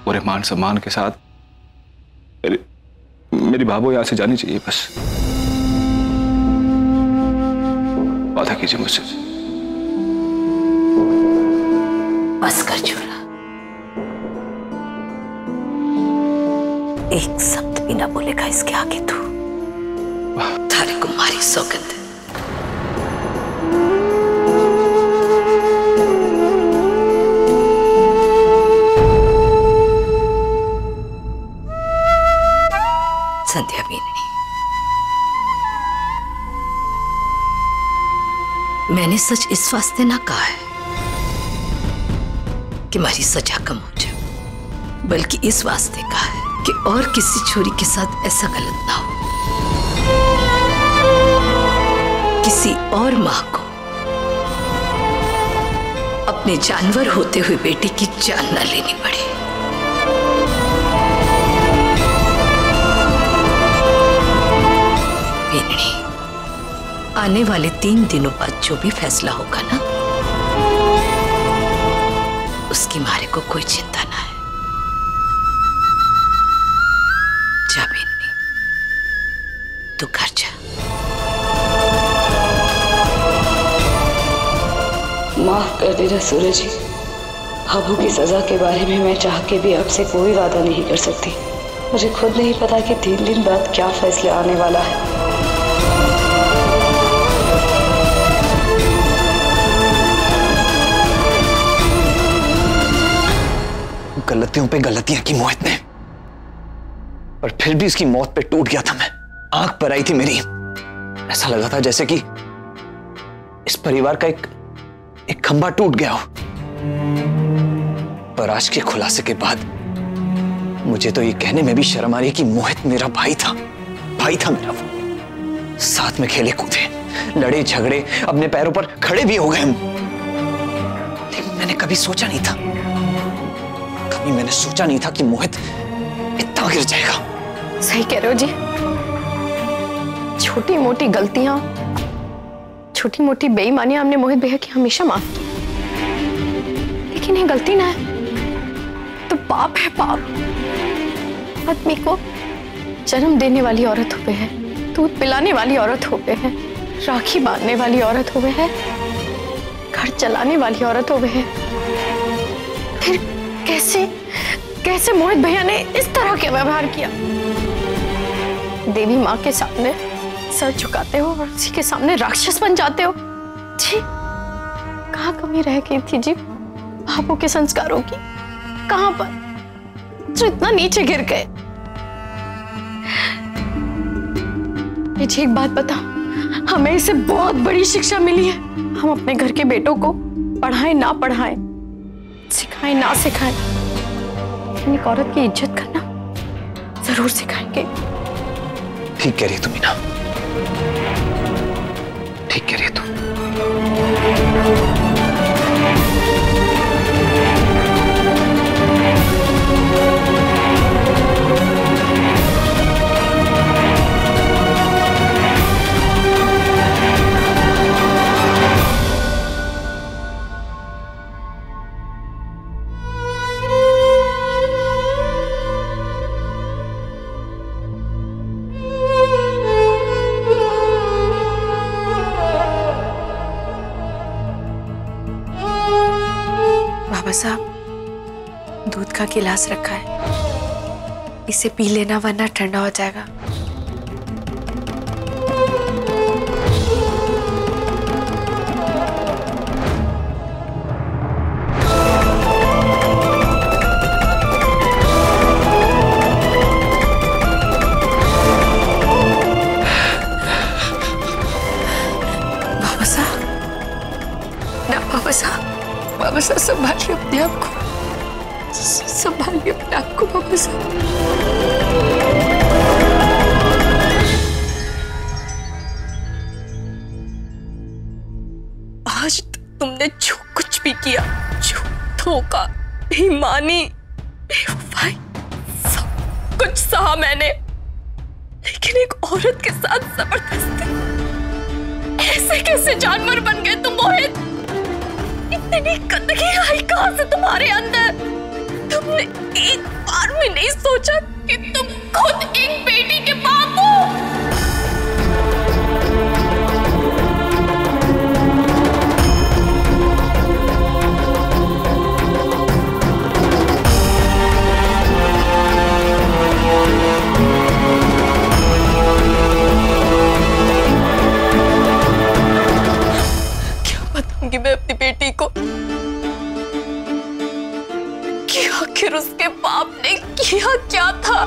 पूरे मान सम्मान के साथ मेरी भाभो यहां से जानी चाहिए। बस वादा कीजिए मुझसे। बस कर छोरा, एक शब्द भी ना बोलेगा इसके आगे तू। थारे को मारी सौगंध। संध्या बीननी, मैंने सच इस वास्ते ना कहा है कि हमारी सजा कम हो जाए, बल्कि इस वास्ते कहा है कि और किसी छोरी के साथ ऐसा गलत ना हो। किसी और मां को अपने जानवर होते हुए बेटे की जान ना लेनी पड़े। बीननी, आने वाले 3 दिनों बाद जो भी फैसला होगा ना, उसकी मारे को कोई चिंता ना है। जा बीननी, तू घर जा। माफ कर देना सूरज जी, भाभू की सजा के बारे में मैं चाह के भी आपसे कोई वादा नहीं कर सकती। मुझे खुद नहीं पता कि 3 दिन बाद क्या फैसला आने वाला है। गलतियों पे गलतियां की मोहित ने, और फिर भी इसकी मौत पे टूट गया था मैं। आंख पर आई थी मेरी। ऐसा लगा था जैसे कि इस परिवार का एक खंभा टूट गया हो। पर आज के खुलासे के बाद मुझे तो ये कहने में भी शर्म आ रही है कि मोहित मेरा भाई था। भाई था मेरा वो। साथ में खेले कूदे, लड़े झगड़े, अपने पैरों पर खड़े भी हो गए हम। लेकिन मैंने कभी सोचा नहीं था, मैंने सोचा नहीं था कि मोहित इतना गिर जाएगा। सही कह रहे हो जी। छोटी मोटी गलतियां, छोटी मोटी बेईमानियां हमने मोहित भैया की हमेशा माफ की, लेकिन ये गलती ना है तो पाप है पाप। आदमी को जन्म देने वाली औरत हुए है, दूध पिलाने वाली औरत हुए है, राखी बांधने वाली औरत हुए है, घर चलाने वाली औरत हुए है, फिर कैसे मोहित भैया ने इस तरह के व्यवहार किया। देवी माँ के सामने सर झुकाते हो और उसी के सामने राक्षस बन जाते हो। जी, कहाँ कमी रह गई थी जी भाभू के संस्कारों की? कहाँ पर जो इतना नीचे गिर गए? मुझे एक बात बता, हमें इससे बहुत बड़ी शिक्षा मिली है। हम अपने घर के बेटों को पढ़ाएं ना पढ़ाएं, सिखाएं ना सिखाएं, एक औरत की इज्जत करना जरूर सिखाएंगे। ठीक कह रही तुम मीना, ठीक कह रही तुम। साहब, दूध का गिलास रखा है, इसे पी लेना वरना ठंडा हो जाएगा। बाबा साहब, ना बाबा साहब, बाबा साहब संभालिए अपने आप को, संभालिए अपने आप को बाबा साहब। आज तुमने जो कुछ भी किया, जो धोखा, बेईमानी, बेवफाई, सब कुछ सहा मैंने, लेकिन एक औरत के साथ जबरदस्ती, ऐसे कैसे जानवर बन गए तुम मोहित? इतनी गंदगी आई कहां से तुम्हारे अंदर? तुमने सोचा कि तुम खुद एक बेटी के बाप हो? क्या बताऊंगी मैं अपनी बेटी को कि आखिर उसके बाप ने किया क्या था?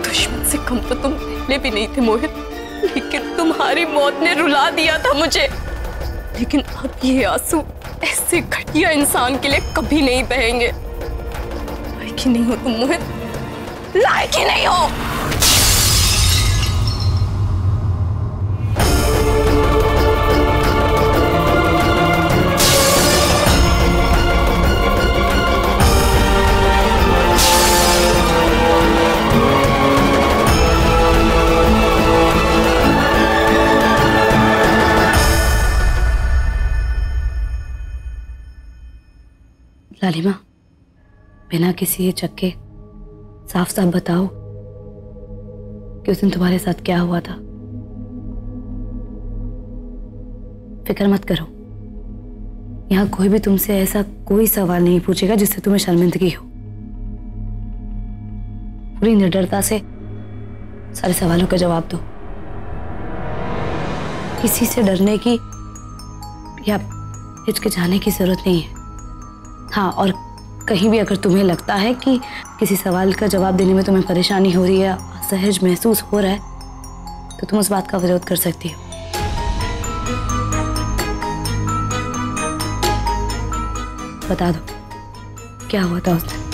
दुश्मन से कम तो तुम पहले भी नहीं थे मोहित, लेकिन तुम्हारी मौत ने रुला दिया था मुझे। लेकिन अब ये आंसू ऐसे घटिया इंसान के लिए कभी नहीं बहेंगे। लायक ही नहीं हो तुम मोहित, लायक ही नहीं हो। लालिमा, बिना किसी चक्के साफ साफ बताओ कि उस दिन तुम्हारे साथ क्या हुआ था। फिक्र मत करो, यहाँ कोई भी तुमसे ऐसा कोई सवाल नहीं पूछेगा जिससे तुम्हें शर्मिंदगी हो। पूरी निडरता से सारे सवालों का जवाब दो। किसी से डरने की या हिचकिचाने की जरूरत नहीं है। हाँ, और कहीं भी अगर तुम्हें लगता है कि किसी सवाल का जवाब देने में तुम्हें परेशानी हो रही है, असहज महसूस हो रहा है, तो तुम उस बात का विरोध कर सकती हो। बता दो क्या हुआ था उस दिन।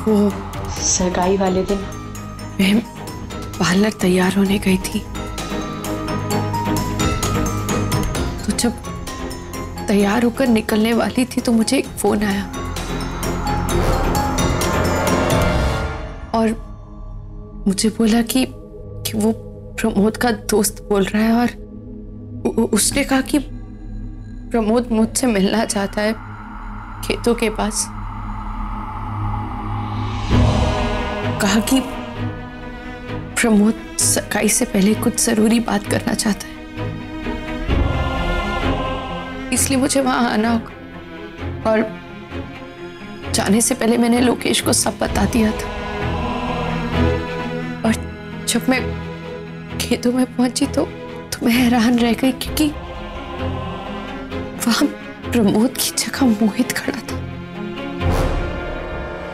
वो सगाई वाले दिन मैं पार्लर तैयार होने गई थी, तो जब तैयार होकर निकलने वाली थी तो मुझे एक फोन आया और मुझे बोला कि वो प्रमोद का दोस्त बोल रहा है और उसने कहा कि प्रमोद मुझसे मिलना चाहता है खेतों के पास। कहा कि प्रमोद सगाई से पहले कुछ जरूरी बात करना चाहता है, इसलिए मुझे वहां आना होगा। और जाने से पहले मैंने लोकेश को सब बता दिया था। और जब मैं खेतों में पहुंची तो मैं हैरान रह गई, क्योंकि वहां प्रमोद की जगह मोहित खड़ा था,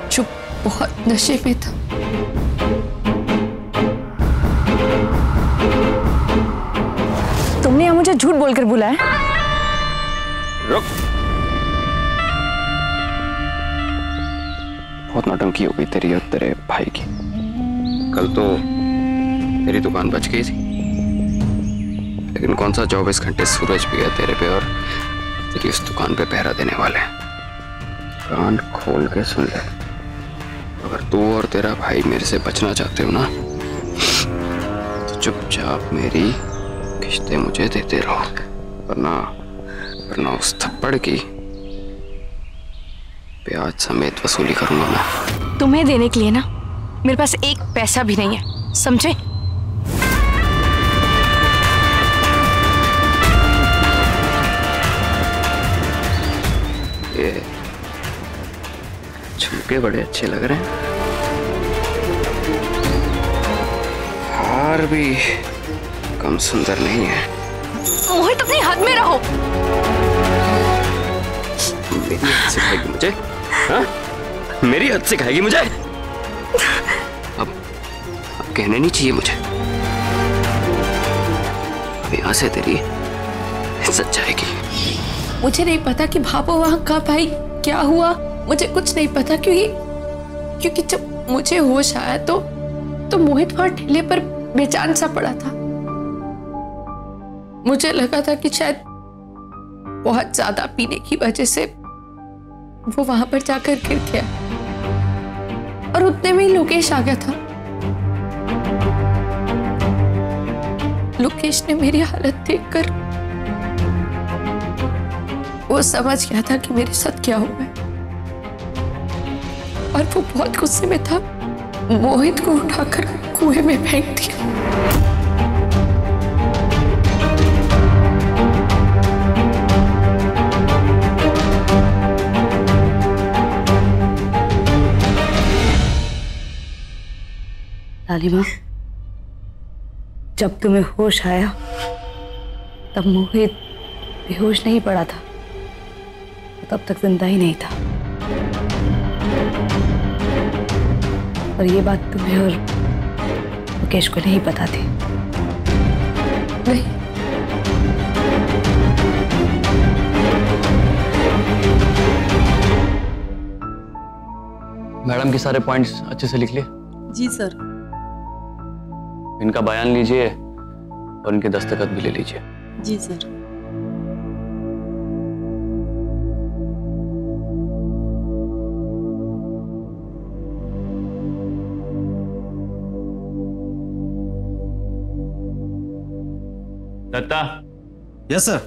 जो बहुत नशे में था। तुमने यहाँ मुझे झूठ बोलकर बुलाया? रुक, बहुत नौटंकी हो गई तेरी और तेरे भाई की। कल तो तेरी दुकान बच गई थी, लेकिन कौन सा 24 घंटे सूरज भी है तेरे पे और तेरी उस दुकान पे पहरा देने वाले हैं। कान खोल के सुन ले, अगर तू और तेरा भाई मेरे से बचना चाहते हो ना, तो चुपचाप मेरी किस्तें मुझे देते रहो, वरना उस थप्पड़ की ब्याज समेत वसूली करूंगा मैं। तुम्हें देने के लिए ना मेरे पास एक पैसा भी नहीं है, समझे? ये झुमके बड़े अच्छे लग रहे हैं, हार भी कम सुंदर नहीं है। मोहित, अपनी हद में रहो। मेरी हद सिखाएगी मुझे? हाँ? मेरी हद सिखाएगी मुझे? अब कहने नहीं चाहिए मुझे। अब यहाँ से तेरी इज्जत जाएगी। मुझे नहीं पता कि भाभो वहां कब आई, क्या हुआ, मुझे कुछ नहीं पता, क्योंकि जब मुझे होश आया तो तो मोहित वहां ठेले पर बेजान सा पड़ा था। मुझे लगा था कि शायद बहुत ज्यादा पीने की वजह से वो वहां पर जाकर गिर गया, और उतने में ही लोकेश आ गया था। लोकेश ने मेरी हालत देखकर वो समझ गया था कि मेरे साथ क्या हुआ है, और वो बहुत गुस्से में था। मोहित को उठाकर कुएं में फेंक दिया। लालिमा, जब तुम्हें होश आया तब मोहित बेहोश नहीं पड़ा था, तब तक जिंदा ही नहीं था। और ये बात तुम्हें और मुकेश को नहीं पता थी? नहीं। मैडम के सारे पॉइंट्स अच्छे से लिख लिए? जी सर। इनका बयान लीजिए और इनके दस्तखत भी ले लीजिए। जी sir. Datta. Yes sir.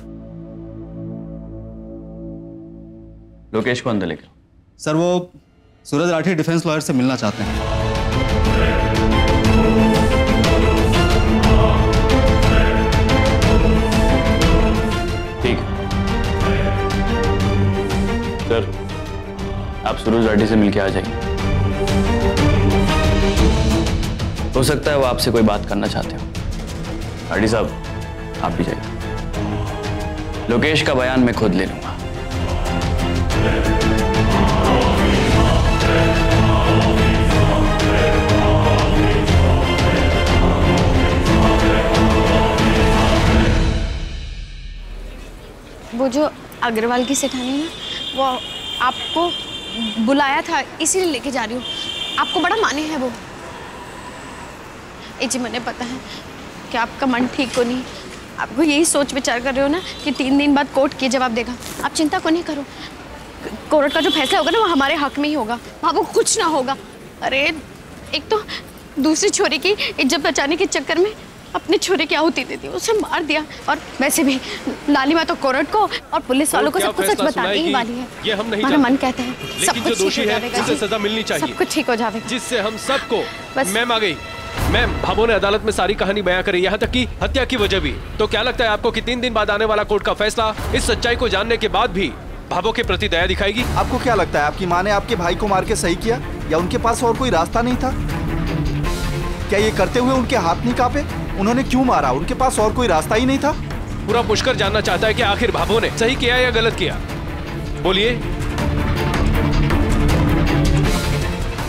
Lokesh को अंदर लेकर। सर वो सूरज राठी डिफेंस लॉयर से मिलना चाहते हैं। ठीक। सर आप सूरज राठी से मिलके आ जाइए। हो सकता है वो आपसे कोई बात करना चाहते हो। राठी साहब आप भी जाइए। लोकेश का बयान मैं खुद ले लूंगा। वो जो अग्रवाल की सेठानी है ना, वो आपको बुलाया था, इसीलिए लेके जा रही हूँ। आपको बड़ा माने है वो। जी मुझे पता है कि आपका मन ठीक को नहीं। आपको यही सोच विचार कर रहे हो ना कि 3 दिन बाद कोर्ट की जवाब देगा। आप चिंता को नहीं करो, कोर्ट का जो फैसला होगा ना वो हमारे हक में ही होगा। वहाँ वो कुछ ना होगा। अरे एक तो दूसरी छोरी की इज्जत बचाने के चक्कर में अपने छोरे की आहुति दे दी, उसे मार दिया। और वैसे भी लालिमा तो कोर्ट को और पुलिस वालों को सब कुछ सच बताने ही वाली है। ये हम नहीं हमारा मन कहता है सब लेकिन जो कुछ दोषी ठीक हो है जाएगा, उसे सजा मिलनी चाहिए, सब कुछ ठीक हो जाएगा, जिससे हम सबको। बस। मैम आ गई। मैम, भाभो ने अदालत में सारी कहानी बयां करी, यहाँ तक कि हत्या की वजह भी। तो क्या लगता है आपको कि 3 दिन बाद आने वाला कोर्ट का फैसला इस सच्चाई को जानने के बाद भी भाभो के प्रति दया दिखाएगी? आपको क्या लगता है आपकी माँ ने आपके भाई को मार के सही किया, या उनके पास और कोई रास्ता नहीं था? क्या ये करते हुए उनके हाथ नहीं कांपे? उन्होंने क्यों मारा? उनके पास और कोई रास्ता ही नहीं था? पूरा पुष्कर जानना चाहता है कि आखिर भाभो ने सही किया या गलत किया। बोलिए।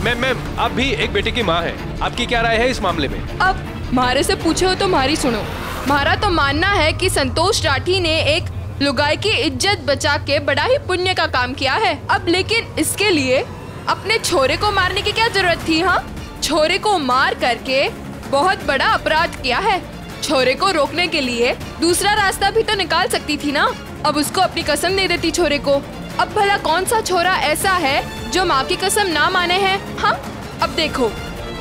मैम आप भी एक बेटे की माँ है, आपकी क्या राय है इस मामले में? अब मारे से पूछे हो तो मारी सुनो। हमारा तो मानना है कि संतोष राठी ने एक लुगाई की इज्जत बचा के बड़ा ही पुण्य का काम किया है। अब लेकिन इसके लिए अपने छोरे को मारने की क्या जरूरत थी? हाँ, छोरे को मार करके बहुत बड़ा अपराध किया है। छोरे को रोकने के लिए दूसरा रास्ता भी तो निकाल सकती थी ना। अब उसको अपनी कसम दे देती छोरे को। अब भला कौन सा छोरा ऐसा है जो माँ की कसम ना माने हैं? हाँ, अब देखो,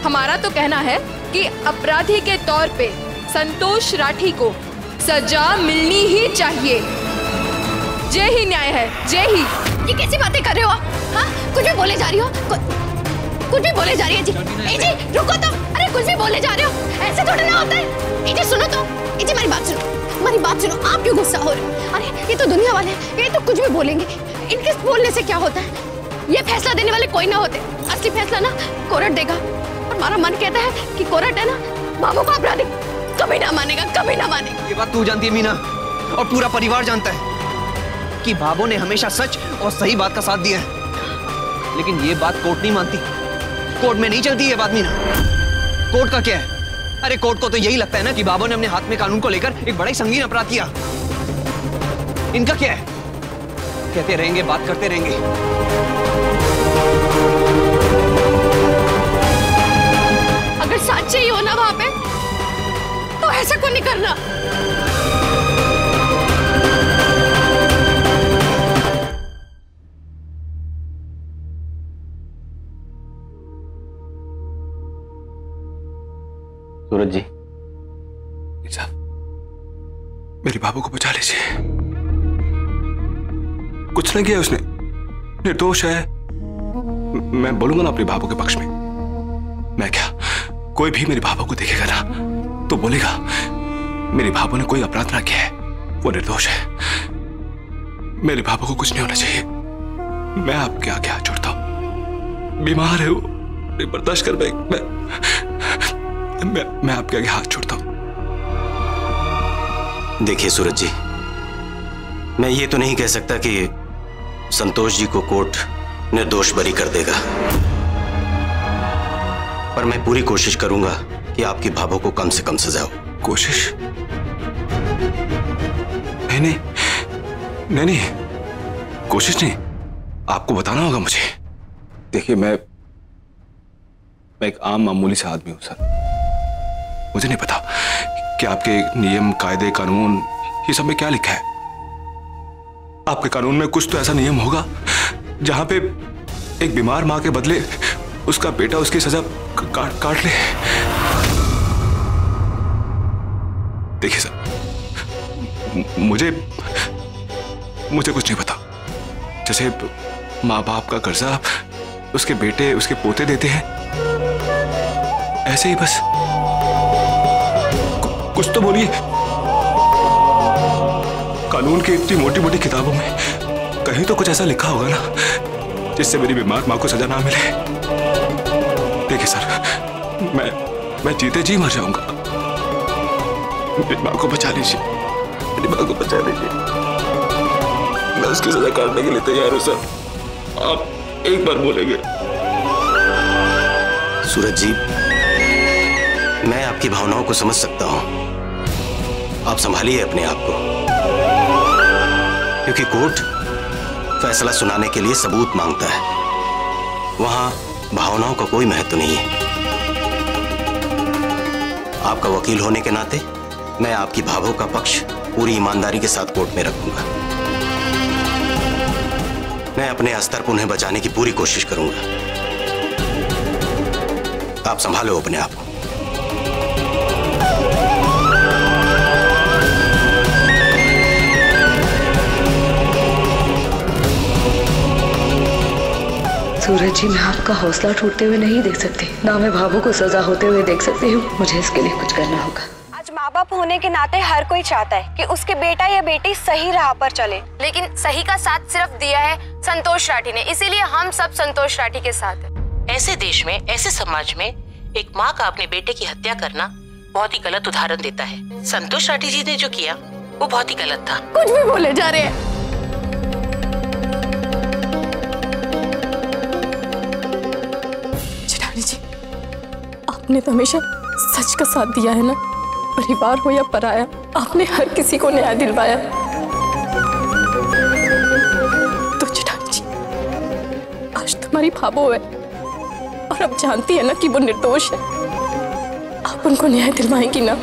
हमारा तो कहना है कि अपराधी के तौर पे संतोष राठी को सजा मिलनी ही चाहिए। जय ही न्याय है, जय ही। ये कैसी बातें कर रहे हो आप? हाँ, कुछ भी बोले जा रही हो, कुछ भी बोले जा रही है जी। जी रुको तो, अरे कुछ भी बोले जा रहे हो, ऐसे थोड़ा ना होता है। जी सुनो तो, जी मेरी बात सुनो, आप क्यों गुस्सा हो रहे हो? अरे ये तो दुनिया वाले हैं, ये तो कुछ भी बोलेंगे, इनके बोलने से क्या होता है? ये फैसला देने वाले कोई ना होते, असली फैसला ना कोर्ट देगा। और हमारा मन कहता है कि कोर्ट है ना, बाबू को अपराधी कभी ना मानेगा, कभी ना मानेगा। ये बात तू जानती है मीना, और पूरा परिवार जानता है कि भाभो ने हमेशा सच और सही बात का साथ दिया है। लेकिन ये बात कोर्ट नहीं मानती, कोर्ट में नहीं चलती ये बात मीना। कोर्ट का क्या है? अरे कोर्ट को तो यही लगता है ना कि भाभो ने अपने हाथ में कानून को लेकर एक बड़ा ही संगीन अपराध किया। इनका क्या है? कहते रहेंगे, बात करते रहेंगे। अगर सच्चे ही हो ना वहां पे तो ऐसा क्यों नहीं करना? सूरज जी, मेरे बाबू को बचा लीजिए। कुछ नहीं किया उसने, निर्दोष है। मैं बोलूंगा ना अपने बाबू के पक्ष में। मैं क्या, कोई भी मेरे बाबू को देखेगा ना तो बोलेगा मेरे बाबू ने कोई अपराध ना किया है, वो निर्दोष है। मेरे बाबू को कुछ नहीं होना चाहिए। मैं आपके आगे हाथ जोड़ता हूं। बीमार है वो, बर्दाश्त कर पाएगी। मैं आपके आगे हाथ जोड़ता हूं। देखिए सूरज जी, मैं ये तो नहीं कह सकता कि संतोष जी को कोर्ट निर्दोष बरी कर देगा, पर मैं पूरी कोशिश करूंगा कि आपकी भाभो को कम से कम सजा हो। कोशिश? नहीं, कोशिश नहीं, आपको बताना होगा मुझे। देखिए, मैं एक आम मामूली सा आदमी हूं सर। मुझे नहीं पता कि आपके नियम, कायदे, कानून, ये सब में क्या लिखा है। आपके कानून में कुछ तो ऐसा नियम होगा जहां पे एक बीमार मां के बदले उसका बेटा उसकी सजा काट ले। देखिए सर, मुझे कुछ नहीं पता। जैसे माँ बाप का कर्जा उसके बेटे, उसके पोते देते हैं, ऐसे ही बस। कुछ तो बोलिए। कानून की इतनी मोटी मोटी किताबों में कहीं तो कुछ ऐसा लिखा होगा ना जिससे मेरी बीमार मां को सजा ना मिले। देखिए सर, मैं जीते जी मर जाऊंगा। मेरी मां को बचा लीजिए, मेरी मां को बचा लीजिए। मैं उसकी सजा काटने के लिए तैयार हूं सर। आप एक बार बोलेंगे? सूरज जी, मैं आपकी भावनाओं को समझ सकता हूं। आप संभालिए अपने आप को, क्योंकि कोर्ट फैसला सुनाने के लिए सबूत मांगता है। वहां भावनाओं का कोई महत्व नहीं है। आपका वकील होने के नाते मैं आपकी भावों का पक्ष पूरी ईमानदारी के साथ कोर्ट में रखूंगा। मैं अपने स्तर पर उन्हें बचाने की पूरी कोशिश करूंगा। आप संभालो अपने आप को। सूरज जी, मैं आपका हौसला टूटते हुए नहीं देख सकती, ना मैं भाभू को सजा होते हुए देख सकती हूँ। मुझे इसके लिए कुछ करना होगा। आज माँ बाप होने के नाते हर कोई चाहता है कि उसके बेटा या बेटी सही राह पर चले, लेकिन सही का साथ सिर्फ दिया है संतोष राठी ने, इसीलिए हम सब संतोष राठी के साथ हैं। ऐसे देश में, ऐसे समाज में एक माँ का अपने बेटे की हत्या करना बहुत ही गलत उदाहरण देता है। संतोष राठी जी ने जो किया वो बहुत ही गलत था। कुछ भी बोले जा रहे हैं। आपने तो हमेशा सच का साथ दिया है ना, परिवार हो या पराया, आपने हर किसी को न्याय दिलवाया। तो जेठानी जी, आज तुम्हारी भाभो है और अब जानती है ना कि वो निर्दोष है। आप उनको न्याय दिलवाएंगी ना?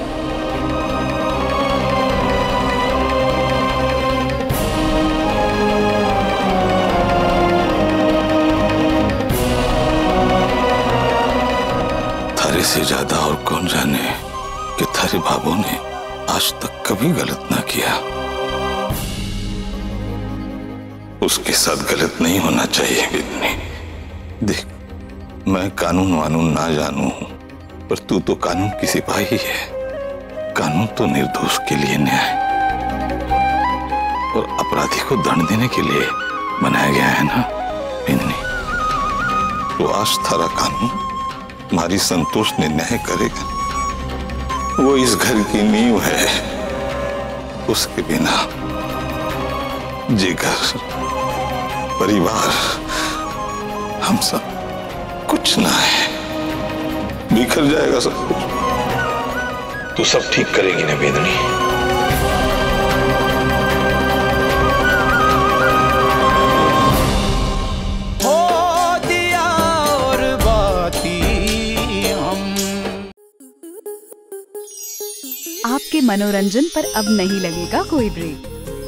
से ज्यादा और कौन जाने कि थारी भाभो ने आज तक कभी गलत ना किया। उसके साथ गलत नहीं होना चाहिए बिन्नी। देख, मैं कानून वानून ना जानू, पर तू तो कानून की सिपाही है। कानून तो निर्दोष के लिए न्याय और अपराधी को दंड देने के लिए बनाया गया है ना बिन्नी। तो आज थारा कानून हमारी संतोष ने न्याय करेगा। वो इस घर की नींव है, उसके बिना ये घर, परिवार, हम सब कुछ ना है, बिखर जाएगा सब कुछ। तू सब ठीक करेगी ना बेदनी? आपके मनोरंजन पर अब नहीं लगेगा कोई ब्रेक।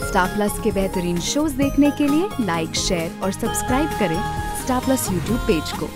स्टार प्लस के बेहतरीन शोज देखने के लिए लाइक, शेयर और सब्सक्राइब करें स्टार प्लस यूट्यूब पेज को।